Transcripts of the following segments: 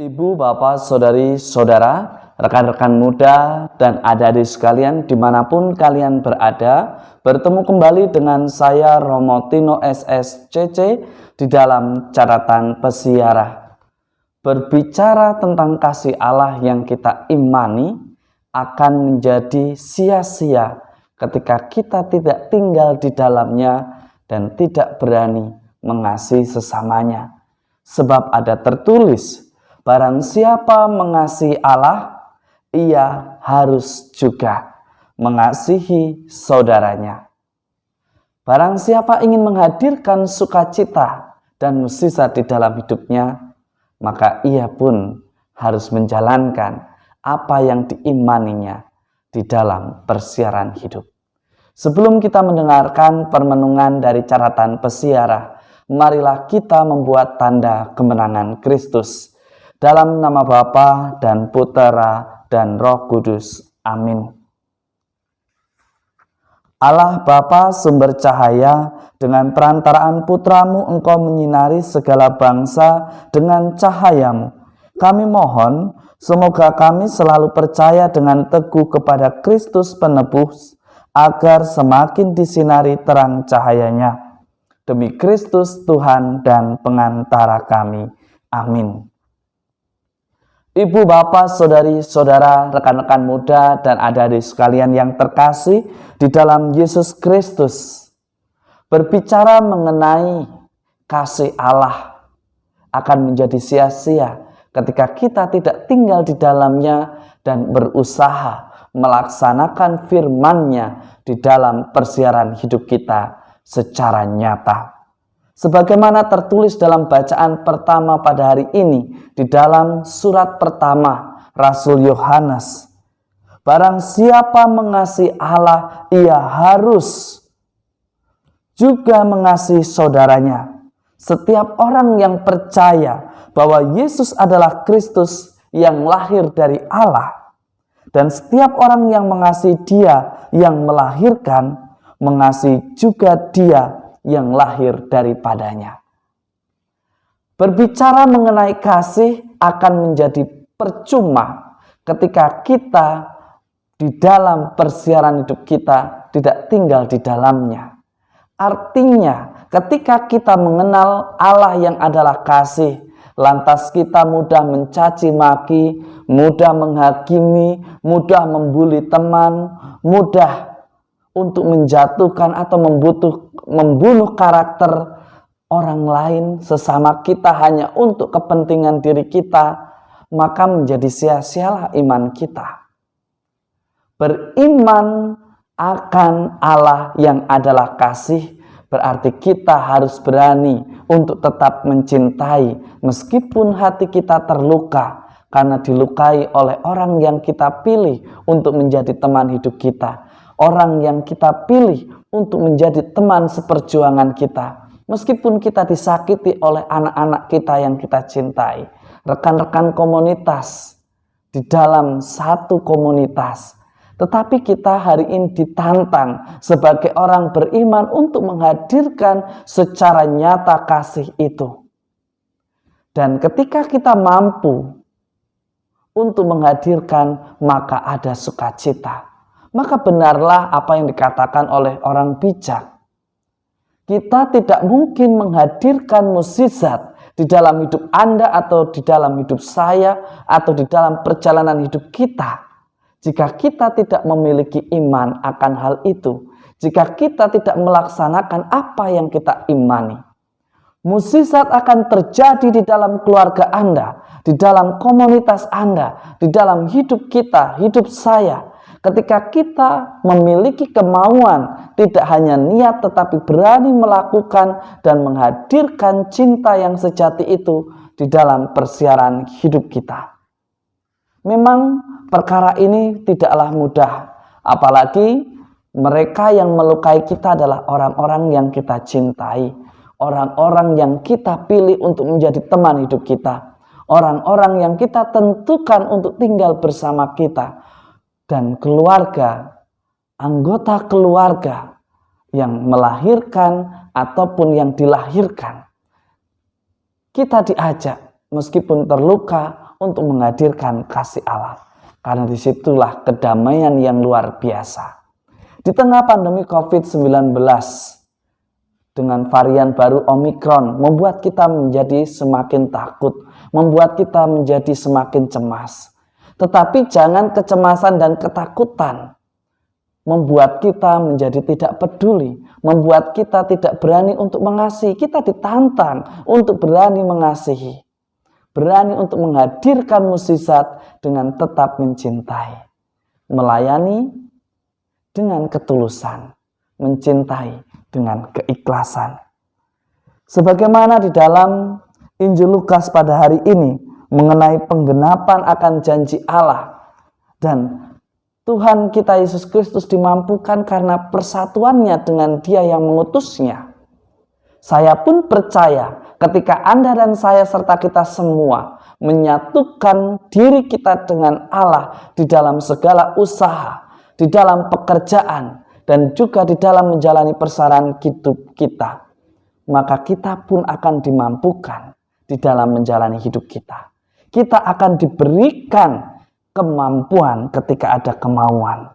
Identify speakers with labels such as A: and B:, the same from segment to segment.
A: Ibu, bapak, saudari, saudara, rekan-rekan muda, dan adik-adik sekalian dimanapun kalian berada, bertemu kembali dengan saya Romo Tino SSCC di dalam catatan pesiarah. Berbicara tentang kasih Allah yang kita imani akan menjadi sia-sia ketika kita tidak tinggal di dalamnya dan tidak berani mengasihi sesamanya. Sebab ada tertulis, barang siapa mengasihi Allah, ia harus juga mengasihi saudaranya. Barang siapa ingin menghadirkan sukacita dan mukjizat di dalam hidupnya, maka ia pun harus menjalankan apa yang diimaninya di dalam persiaran hidup. Sebelum kita mendengarkan permenungan dari catatan pesiarah, marilah kita membuat tanda kemenangan Kristus. Dalam nama Bapa dan Putera dan Roh Kudus. Amin. Allah Bapa sumber cahaya, dengan perantaraan putramu engkau menyinari segala bangsa dengan cahayamu. Kami mohon, semoga kami selalu percaya dengan teguh kepada Kristus penebus, agar semakin disinari terang cahayanya. Demi Kristus Tuhan dan pengantara kami. Amin. Ibu, bapak, saudari, saudara, rekan-rekan muda, dan adik-adik sekalian yang terkasih di dalam Yesus Kristus, berbicara mengenai kasih Allah akan menjadi sia-sia ketika kita tidak tinggal di dalamnya dan berusaha melaksanakan firman-Nya di dalam persiaran hidup kita secara nyata. Sebagaimana tertulis dalam bacaan pertama pada hari ini di dalam surat pertama Rasul Yohanes. Barang siapa mengasihi Allah, ia harus juga mengasihi saudaranya. Setiap orang yang percaya bahwa Yesus adalah Kristus yang lahir dari Allah, dan setiap orang yang mengasihi Dia yang melahirkan, mengasihi juga Dia yang lahir daripadanya. Berbicara mengenai kasih akan menjadi percuma ketika kita di dalam persiaran hidup kita tidak tinggal di dalamnya. Artinya, ketika kita mengenal Allah yang adalah kasih, lantas kita mudah mencaci maki, mudah menghakimi, mudah membuli teman, mudah untuk menjatuhkan atau membunuh karakter orang lain sesama kita hanya untuk kepentingan diri kita, maka menjadi sia-sialah iman kita. Beriman akan Allah yang adalah kasih berarti kita harus berani untuk tetap mencintai meskipun hati kita terluka karena dilukai oleh orang yang kita pilih untuk menjadi teman hidup kita. Orang yang kita pilih untuk menjadi teman seperjuangan kita. Meskipun kita disakiti oleh anak-anak kita yang kita cintai. Rekan-rekan komunitas di dalam satu komunitas. Tetapi kita hari ini ditantang sebagai orang beriman untuk menghadirkan secara nyata kasih itu. Dan ketika kita mampu untuk menghadirkan, maka ada sukacita. Maka benarlah apa yang dikatakan oleh orang bijak. Kita tidak mungkin menghadirkan mukjizat di dalam hidup Anda atau di dalam hidup saya atau di dalam perjalanan hidup kita jika kita tidak memiliki iman akan hal itu. Jika kita tidak melaksanakan apa yang kita imani. Mukjizat akan terjadi di dalam keluarga Anda, di dalam komunitas Anda, di dalam hidup kita, hidup saya. Ketika kita memiliki kemauan, tidak hanya niat tetapi berani melakukan dan menghadirkan cinta yang sejati itu di dalam persiaran hidup kita. Memang perkara ini tidaklah mudah, apalagi mereka yang melukai kita adalah orang-orang yang kita cintai, orang-orang yang kita pilih untuk menjadi teman hidup kita, orang-orang yang kita tentukan untuk tinggal bersama kita. Dan keluarga, anggota keluarga yang melahirkan ataupun yang dilahirkan. Kita diajak meskipun terluka untuk menghadirkan kasih Allah. Karena disitulah kedamaian yang luar biasa. Di tengah pandemi COVID-19 dengan varian baru Omikron membuat kita menjadi semakin takut, membuat kita menjadi semakin cemas. Tetapi jangan kecemasan dan ketakutan membuat kita menjadi tidak peduli, membuat kita tidak berani untuk mengasihi. Kita ditantang untuk berani mengasihi, berani untuk menghadirkan mukjizat dengan tetap mencintai, melayani dengan ketulusan, mencintai dengan keikhlasan. Sebagaimana di dalam Injil Lukas pada hari ini mengenai penggenapan akan janji Allah, dan Tuhan kita Yesus Kristus dimampukan karena persatuannya dengan Dia yang mengutusnya. Saya pun percaya ketika Anda dan saya serta kita semua menyatukan diri kita dengan Allah di dalam segala usaha, di dalam pekerjaan, dan juga di dalam menjalani persarahan hidup kita, maka kita pun akan dimampukan di dalam menjalani hidup kita. Kita akan diberikan kemampuan ketika ada kemauan.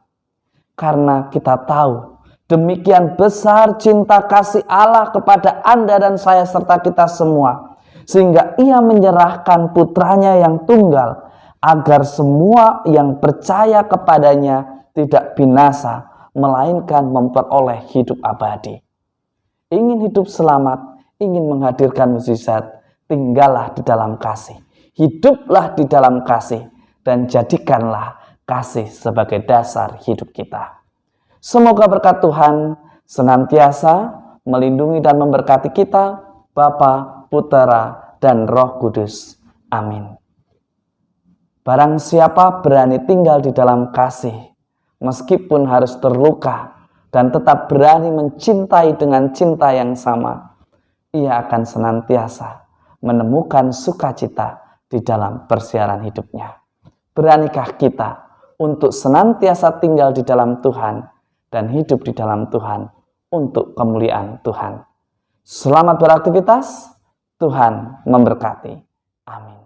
A: Karena kita tahu demikian besar cinta kasih Allah kepada Anda dan saya serta kita semua, sehingga Ia menyerahkan putranya yang tunggal agar semua yang percaya kepadanya tidak binasa, melainkan memperoleh hidup abadi. Ingin hidup selamat, ingin menghadirkan mukjizat, tinggallah di dalam kasih, hiduplah di dalam kasih, dan jadikanlah kasih sebagai dasar hidup kita. Semoga berkat Tuhan senantiasa melindungi dan memberkati kita, Bapa, Putera, dan Roh Kudus. Amin. Barang siapa berani tinggal di dalam kasih, meskipun harus terluka, dan tetap berani mencintai dengan cinta yang sama, ia akan senantiasa menemukan sukacita di dalam persiaran hidupnya. Beranikah kita untuk senantiasa tinggal di dalam Tuhan dan hidup di dalam Tuhan untuk kemuliaan Tuhan. Selamat beraktivitas, Tuhan memberkati. Amin.